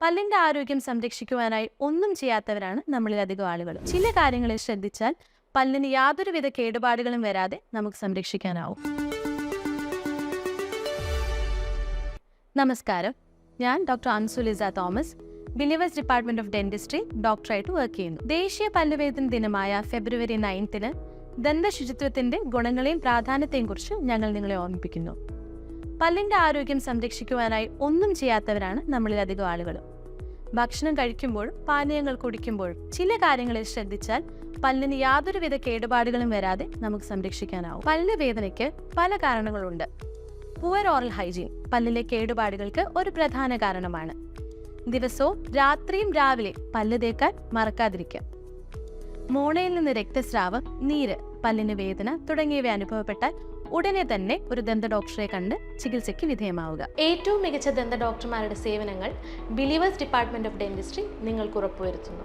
പല്ലിന്റെ ആരോഗ്യം സംരക്ഷിക്കുവാനായി ഒന്നും ചെയ്യാത്തവരാണ് നമ്മളിലധികം ആളുകൾ. ചില കാര്യങ്ങളിൽ ശ്രദ്ധിച്ചാൽ പല്ലിന് യാതൊരുവിധ കേടുപാടുകളും വരാതെ നമുക്ക് സംരക്ഷിക്കാനാവും. നമസ്കാരം, ഞാൻ doctor Ansulisa Thomas, believers department of dentistry ഡോക്ടറായിട്ട് വർക്ക് ചെയ്യുന്നു. ദേശീയ പല്ലുവേദന ദിനമായ ഫെബ്രുവരി 9 ദന്തശുചിത്വത്തിന്റെ ഗുണങ്ങളെയും പ്രാധാന്യത്തെയും കുറിച്ച് ഞങ്ങൾ നിങ്ങളെ ഓർമ്മിപ്പിക്കുന്നു. പല്ലിന്റെ ആരോഗ്യം സംരക്ഷിക്കുവാനായി ഒന്നും ചെയ്യാത്തവരാണ് നമ്മളിലധികം ആളുകളും. ഭക്ഷണം കഴിക്കുമ്പോഴും പാനീയങ്ങൾ കുടിക്കുമ്പോഴും ചില കാര്യങ്ങളിൽ ശ്രദ്ധിച്ചാൽ പല്ലിന് യാതൊരുവിധ കേടുപാടുകളും വരാതെ നമുക്ക് സംരക്ഷിക്കാനാവും. പല്ല് വേദനയ്ക്ക് പല കാരണങ്ങളുണ്ട്. പുവർ ഓറൽ ഹൈജീൻ പല്ലിലെ കേടുപാടുകൾക്ക് ഒരു പ്രധാന കാരണമാണ്. ദിവസവും രാത്രിയും രാവിലെ പല്ല് തേക്കാൻ മറക്കാതിരിക്കുക. മോണയിൽ നിന്ന് രക്തസ്രാവം, നീര്, പല്ലിന് വേദന തുടങ്ങിയവ അനുഭവപ്പെട്ടാൽ ഉടനെ തന്നെ ഒരു ദന്ത ഡോക്ടറെ കണ്ട് ചികിത്സയ്ക്ക് വിധേയമാവുക. ഏറ്റവും മികച്ച ദന്ത ഡോക്ടർമാരുടെ സേവനങ്ങൾ ബിലീവേഴ്സ് ഡിപ്പാർട്ട്മെന്റ് ഓഫ് ഡെന്റിസ്ട്രി നിങ്ങൾക്ക് ഉറപ്പുവരുത്തുന്നു.